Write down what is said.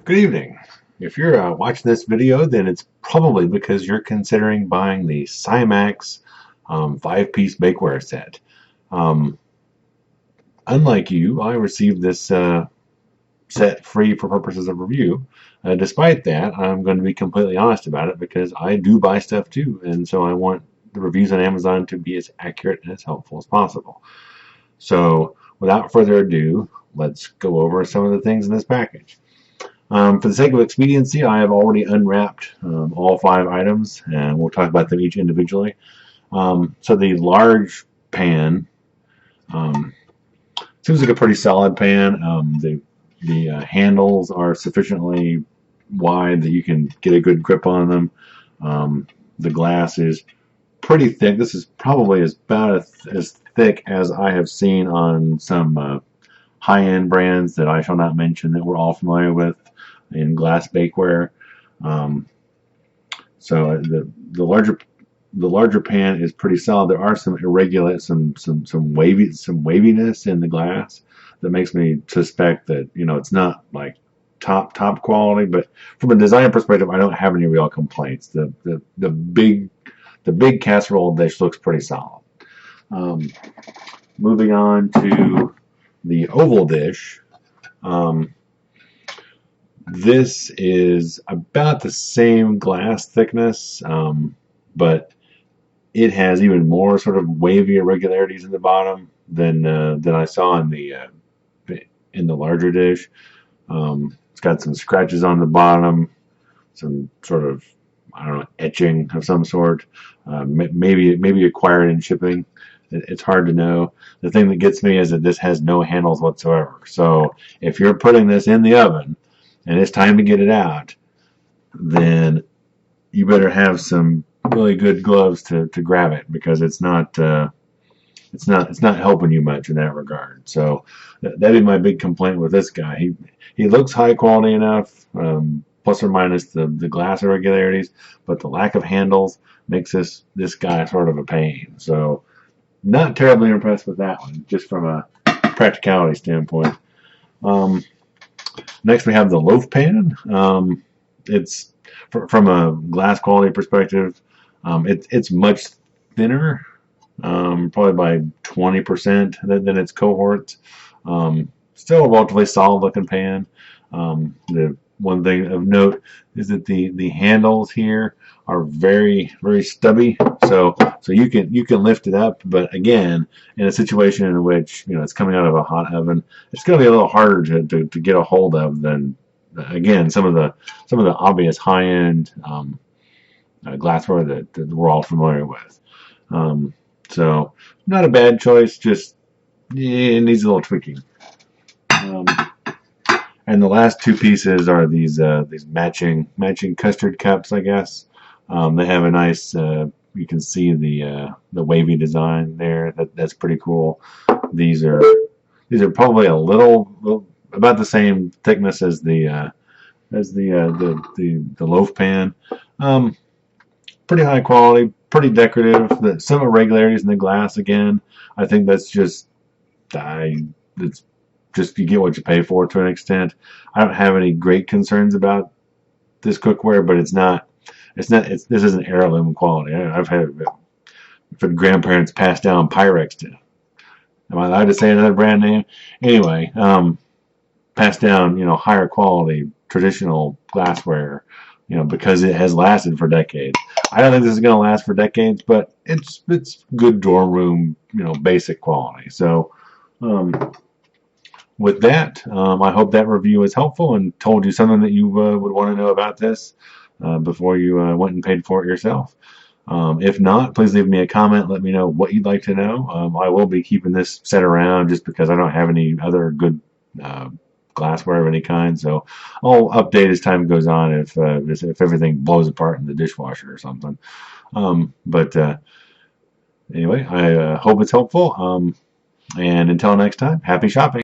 Good evening. If you're watching this video, then it's probably because you're considering buying the Simax 5-piece bakeware set. Um, Unlike you, I received this set free for purposes of review. Despite that, I'm going to be completely honest about it because I do buy stuff too, and so I want the reviews on Amazon to be as accurate and as helpful as possible. So, without further ado, let's go over some of the things in this package. For the sake of expediency, I have already unwrapped all 5 items, and we'll talk about them each individually. So the large pan seems like a pretty solid pan. The handles are sufficiently wide that you can get a good grip on them. The glass is pretty thick. This is probably about as thick as I have seen on some high-end brands that I shall not mention that we're all familiar with in glass bakeware. So the larger pan is pretty solid. There are some waviness in the glass that makes me suspect that it's not like top quality. But from a design perspective, I don't have any real complaints. The big casserole dish looks pretty solid. Moving on to the oval dish. This is about the same glass thickness, but it has even more sort of wavy irregularities in the bottom than I saw in the larger dish. It's got some scratches on the bottom, some sort of, I don't know, etching of some sort, maybe acquired in shipping. It's hard to know. The thing that gets me is that this has no handles whatsoever. So if you're putting this in the oven and it's time to get it out, then you better have some really good gloves to grab it, because it's not helping you much in that regard. So that is my big complaint with this guy. He looks high quality enough, plus or minus the glass irregularities, but the lack of handles makes this guy sort of a pain. So not terribly impressed with that one, just from a practicality standpoint. Next, we have the loaf pan. It's from a glass quality perspective, it's much thinner, probably by 20% than its cohorts. Still a relatively solid looking pan. The one thing of note is that the handles here are very, very stubby, so you can lift it up, but again, in a situation in which it's coming out of a hot oven, it's going to be a little harder to get a hold of than, again, some of the obvious high-end glassware that we're all familiar with. So not a bad choice, just it needs a little tweaking. And the last 2 pieces are these matching custard cups, I guess. They have a nice, you can see the wavy design there. That's pretty cool. These are probably a little about the same thickness as the loaf pan. Pretty high quality, pretty decorative. Some irregularities in the glass again. I think that's just it's just you get what you pay for to an extent. I don't have any great concerns about this cookware, but this isn't heirloom quality. I've had grandparents pass down Pyrex to. Am I allowed to say another brand name? Anyway, passed down higher quality traditional glassware, because it has lasted for decades. I don't think this is going to last for decades, but it's good dorm room basic quality. So with that, I hope that review was helpful and told you something that you would want to know about this before you went and paid for it yourself. If not, please leave me a comment. Let me know what you'd like to know. I will be keeping this set around just because I don't have any other good glassware of any kind. So I'll update as time goes on if everything blows apart in the dishwasher or something. But anyway, I hope it's helpful. And until next time, happy shopping.